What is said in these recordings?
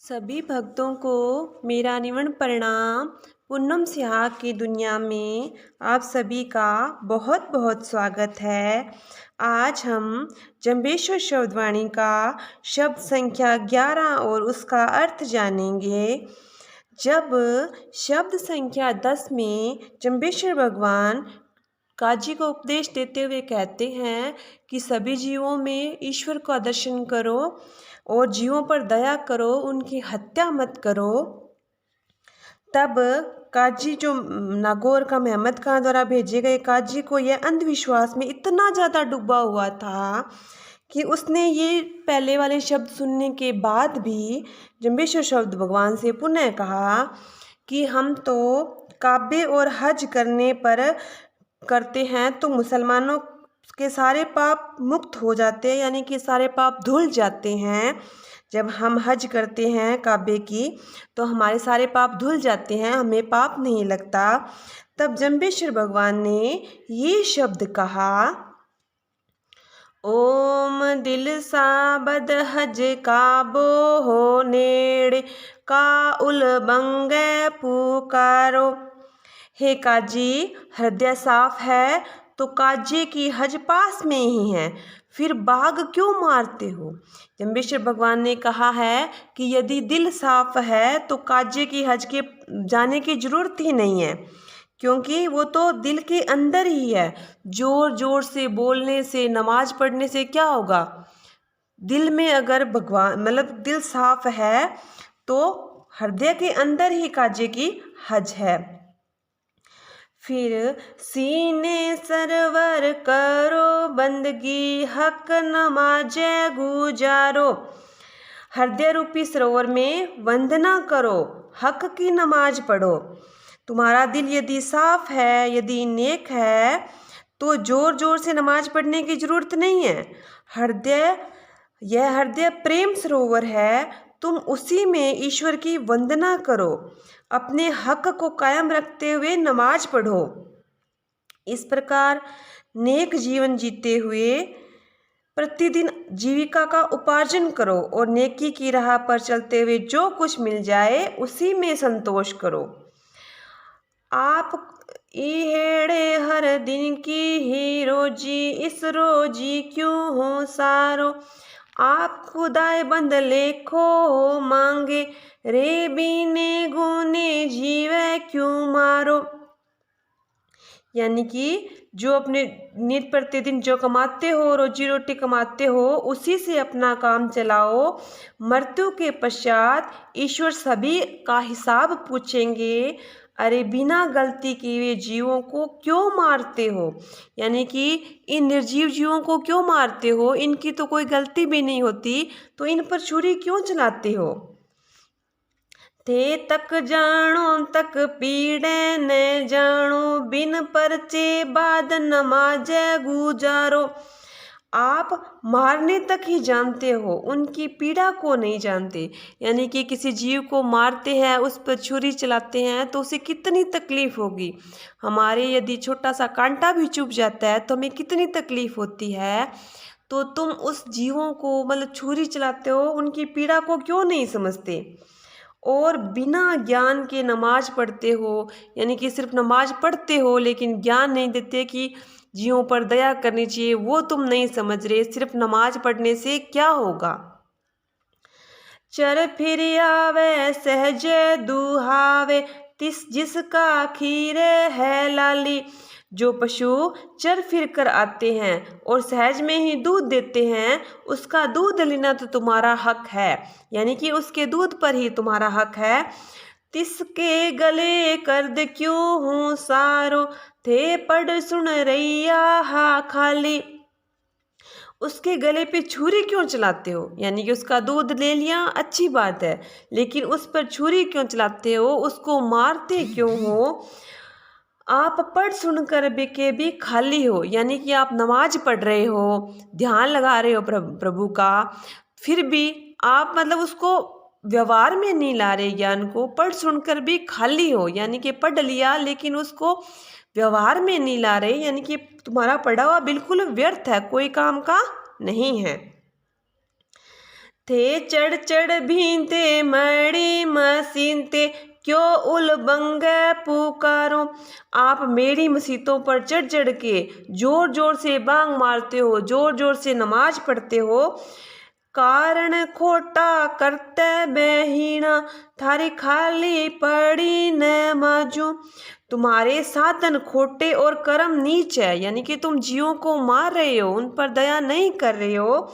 सभी भक्तों को मेरा निवन प्रणाम। पूनम सिहा की दुनिया में आप सभी का बहुत बहुत स्वागत है। आज हम जंबेश्वर शब्दवाणी का शब्द संख्या 11 और उसका अर्थ जानेंगे। जब शब्द संख्या 10 में जंबेश्वर भगवान काजी को उपदेश देते हुए कहते हैं कि सभी जीवों में ईश्वर का दर्शन करो और जीवों पर दया करो, उनकी हत्या मत करो। तब काजी जो नागौर का महमद खां द्वारा भेजे गए काजी को यह अंधविश्वास में इतना ज़्यादा डूबा हुआ था कि उसने ये पहले वाले शब्द सुनने के बाद भी जंबेश्वर शब्द भगवान से पुनः कहा कि हम तो काबे और हज करने पर करते हैं तो मुसलमानों के सारे पाप मुक्त हो जाते हैं, यानी कि सारे पाप धुल जाते हैं। जब हम हज करते हैं काबे की तो हमारे सारे पाप धुल जाते हैं, हमें पाप नहीं लगता। तब जंबेश्वर भगवान ने ये शब्द कहा, ओम दिल साबद हज काबो हो नेड़ का उल बंगे पुकारो। हे काजी, हृदय साफ है तो काजे की हज पास में ही है, फिर बाघ क्यों मारते हो। जंबेश्वर भगवान ने कहा है कि यदि दिल साफ है तो काजे की हज के जाने की ज़रूरत ही नहीं है, क्योंकि वो तो दिल के अंदर ही है। ज़ोर ज़ोर से बोलने से, नमाज पढ़ने से क्या होगा। दिल में अगर भगवान दिल साफ है तो हृदय के अंदर ही काजे की हज है। फिर सीने सरवर करो बंदगी हक नमाजे गुजारो। हृदय रूपी सरोवर में वंदना करो, हक की नमाज पढ़ो। तुम्हारा दिल यदि साफ है, यदि नेक है तो ज़ोर ज़ोर से नमाज पढ़ने की ज़रूरत नहीं है। यह हृदय प्रेम सरोवर है, तुम उसी में ईश्वर की वंदना करो, अपने हक को कायम रखते हुए नमाज पढ़ो। इस प्रकार नेक जीवन जीते हुए प्रतिदिन जीविका का उपार्जन करो और नेकी की राह पर चलते हुए जो कुछ मिल जाए उसी में संतोष करो। आप इहेड़े हर दिन की ही रोजी, इस रोजी क्यों हो सारो। आप खुदाए बंद लेखो मांगे, रे बीने गुने जीवे क्यों मारो। यानी कि जो अपने नित प्रतिदिन जो कमाते हो, रोजी रोटी कमाते हो, उसी से अपना काम चलाओ। मृत्यु के पश्चात ईश्वर सभी का हिसाब पूछेंगे। अरे बिना गलती किए जीवों को क्यों मारते हो, यानी कि इन निर्जीव जीवों को क्यों मारते हो, इनकी तो कोई गलती भी नहीं होती, तो इन पर छुरी क्यों चलाते हो। थे तक जानो तक पीड़े न जानो, बिन परचे बाद नमाजे गुजारो। आप मारने तक ही जानते हो, उनकी पीड़ा को नहीं जानते। यानी कि किसी जीव को मारते हैं, उस पर छुरी चलाते हैं तो उसे कितनी तकलीफ़ होगी। हमारे यदि छोटा सा कांटा भी चुभ जाता है तो हमें कितनी तकलीफ़ होती है। तो तुम उस जीवों को छुरी चलाते हो, उनकी पीड़ा को क्यों नहीं समझते और बिना ज्ञान के नमाज पढ़ते हो। यानी कि सिर्फ नमाज पढ़ते हो लेकिन ज्ञान नहीं देते कि जीवों पर दया करनी चाहिए, वो तुम नहीं समझ रहे। सिर्फ नमाज पढ़ने से क्या होगा। चर फिर आवे सहज दुहावे, तिस जिसका खीरे है लाली। जो पशु चर फिर कर आते हैं और सहज में ही दूध देते हैं, उसका दूध लेना तो तुम्हारा हक है, यानी कि उसके दूध पर ही तुम्हारा हक है। तिसके गले कर्द क्यों हूँ सारो, थे पढ़ सुन रैया हा खाली। उसके गले पे छुरी क्यों चलाते हो, यानी कि उसका दूध ले लिया अच्छी बात है, लेकिन उस पर छुरी क्यों चलाते हो, उसको मारते क्यों हो। आप पढ़ सुनकर भी खाली हो, यानी कि आप नमाज पढ़ रहे हो, ध्यान लगा रहे हो प्रभु का, फिर भी आप उसको व्यवहार में नहीं ला रहे। ज्ञान को पढ़ सुनकर भी खाली हो, यानी कि पढ़ लिया लेकिन उसको व्यवहार में नहीं ला रहे, यानी कि तुम्हारा पढ़ा हुआ बिल्कुल व्यर्थ है, कोई काम का नहीं है। थे चढ़ चढ़ भीनते मड़ी मसीनते, क्यों उलबंग पुकारो। आप मेरी मसीतों पर चढ़ चढ़ के जोर जोर से बांग मारते हो, जोर जोर से नमाज पढ़ते हो। कारण खोटा करते बहीना, थारी खाली पड़ी नमाजों। तुम्हारे साधन खोटे और कर्म नीच है, यानी कि तुम जीवों को मार रहे हो, उन पर दया नहीं कर रहे हो।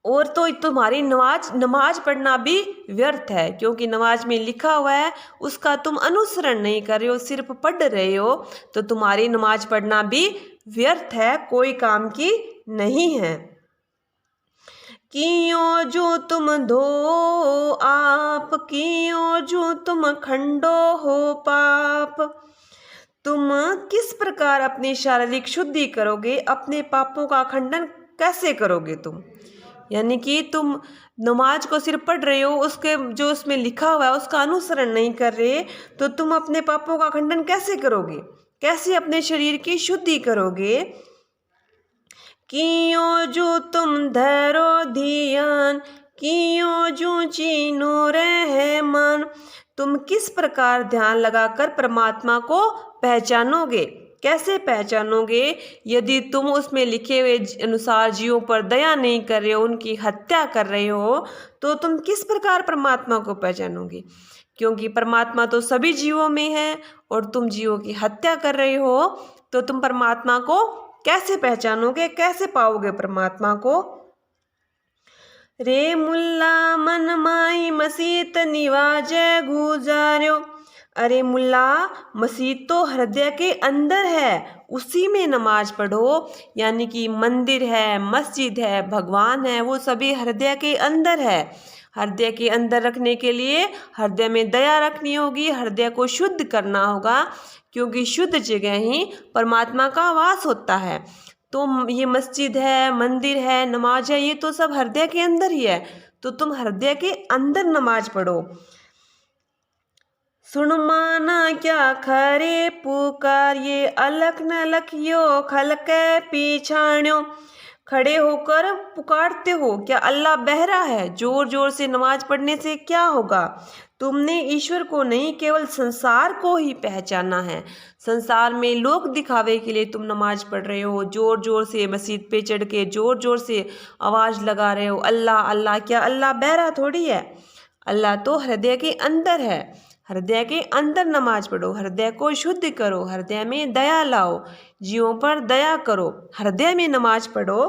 और तो तुम्हारी नमाज पढ़ना भी व्यर्थ है, क्योंकि नमाज में लिखा हुआ है उसका तुम अनुसरण नहीं कर रहे हो, सिर्फ पढ़ रहे हो। तो तुम्हारी नमाज पढ़ना भी व्यर्थ है, कोई काम की नहीं है। कियों जो तुम धो आप, कियों जो तुम खंडो हो पाप। तुम किस प्रकार अपनी शारीरिक शुद्धि करोगे, अपने पापों का खंडन कैसे करोगे तुम। यानी कि तुम नमाज को सिर्फ पढ़ रहे हो, उसके जो उसमें लिखा हुआ है उसका अनुसरण नहीं कर रहे, तो तुम अपने पापों का खंडन कैसे करोगे, कैसे अपने शरीर की शुद्धि करोगे। कियों जो तुम धरो ध्यान, कियों जो चीनो रहे मन। तुम किस प्रकार ध्यान लगाकर परमात्मा को पहचानोगे, कैसे पहचानोगे। यदि तुम उसमें लिखे हुए अनुसार जीवों पर दया नहीं कर रहे हो, उनकी हत्या कर रहे हो, तो तुम किस प्रकार परमात्मा को पहचानोगे। क्योंकि परमात्मा तो सभी जीवों में है और तुम जीवों की हत्या कर रहे हो, तो तुम परमात्मा को कैसे पहचानोगे, कैसे पाओगे परमात्मा को। रे मुल्ला मन माई मसीत निवाज गुजार्यो। अरे मुल्ला, मसीत तो हृदय के अंदर है, उसी में नमाज पढ़ो। यानी कि मंदिर है, मस्जिद है, भगवान है, वो सभी हृदय के अंदर है। हृदय के अंदर रखने के लिए हृदय में दया रखनी होगी, हृदय को शुद्ध करना होगा, क्योंकि शुद्ध जगह ही परमात्मा का वास होता है। तो ये मस्जिद है, मंदिर है, नमाज है, ये तो सब हृदय के अंदर ही है। तो तुम हृदय के अंदर नमाज पढ़ो। सुन माना क्या खरे पुकार, ये अलख न लखियो खलक पीछाण्यो। खड़े होकर पुकारते हो, क्या अल्लाह बहरा है। जोर जोर से नमाज पढ़ने से क्या होगा। तुमने ईश्वर को नहीं, केवल संसार को ही पहचाना है। संसार में लोग दिखावे के लिए तुम नमाज पढ़ रहे हो, जोर जोर से मस्जिद पे चढ़ के जोर जोर से आवाज़ लगा रहे हो अल्लाह अल्लाह। क्या अल्लाह बहरा थोड़ी है, अल्लाह तो हृदय के अंदर है। हृदय के अंदर नमाज पढ़ो, हृदय को शुद्ध करो, हृदय में दया लाओ, जीवों पर दया करो, हृदय में नमाज पढ़ो।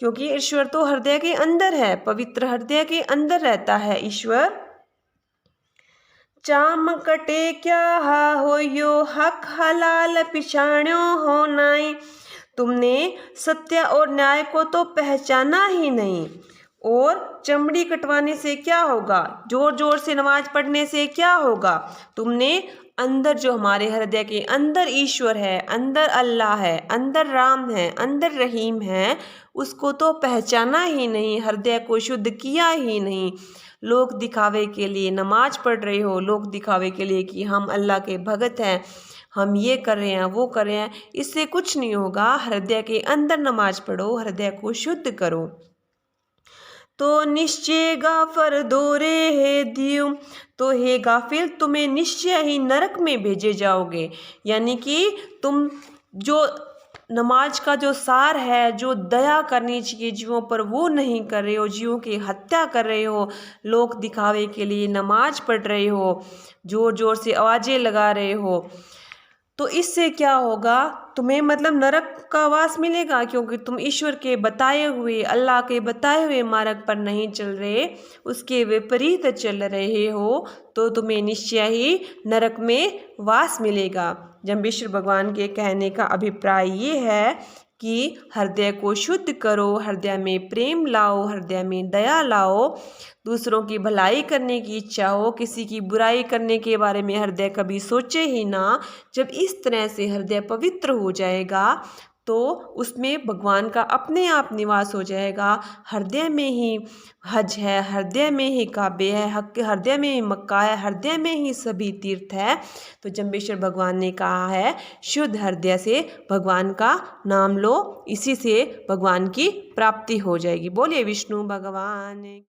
क्योंकि ईश्वर तो हृदय के अंदर है, पवित्र हृदय के अंदर रहता है ईश्वर। चाम कटे क्या हा होयो, हक हलाल पिछाण्यो हो नाई। तुमने सत्य और न्याय को तो पहचाना ही नहीं, और चमड़ी कटवाने से क्या होगा, जोर जोर से नमाज पढ़ने से क्या होगा। तुमने अंदर जो हमारे हृदय के अंदर ईश्वर है, अंदर अल्लाह है, अंदर राम है, अंदर रहीम है, उसको तो पहचाना ही नहीं, हृदय को शुद्ध किया ही नहीं। लोग दिखावे के लिए नमाज पढ़ रहे हो, लोग दिखावे के लिए कि हम अल्लाह के भगत हैं, हम ये कर रहे हैं, वो कर रहे हैं, इससे कुछ नहीं होगा। हृदय के अंदर नमाज पढ़ो, हृदय को शुद्ध करो। तो निश्चय गाफर दोरे है दियो। तो हे गाफिल, तुम्हें निश्चय ही नरक में भेजे जाओगे। यानी कि तुम जो नमाज का जो सार है, जो दया करनी चाहिए जीवों पर, वो नहीं कर रहे हो, जीवों की हत्या कर रहे हो, लोग दिखावे के लिए नमाज पढ़ रहे हो, जोर जोर से आवाज़ें लगा रहे हो। तो इससे क्या होगा, तुम्हें मतलब नरक का वास मिलेगा, क्योंकि तुम ईश्वर के बताए हुए, अल्लाह के बताए हुए मार्ग पर नहीं चल रहे, उसके विपरीत चल रहे हो, तो तुम्हें निश्चय ही नरक में वास मिलेगा। जम्बेश्वर भगवान के कहने का अभिप्राय ये है कि हृदय को शुद्ध करो, हृदय में प्रेम लाओ, हृदय में दया लाओ, दूसरों की भलाई करने की इच्छा हो, किसी की बुराई करने के बारे में हृदय कभी सोचे ही ना। जब इस तरह से हृदय पवित्र हो जाएगा, तो उसमें भगवान का अपने आप निवास हो जाएगा। हृदय में ही हज है, हृदय में ही काबे है, हृदय में ही मक्का है, हृदय में ही सभी तीर्थ है। तो जम्बेश्वर भगवान ने कहा है शुद्ध हृदय से भगवान का नाम लो, इसी से भगवान की प्राप्ति हो जाएगी। बोलिए विष्णु भगवान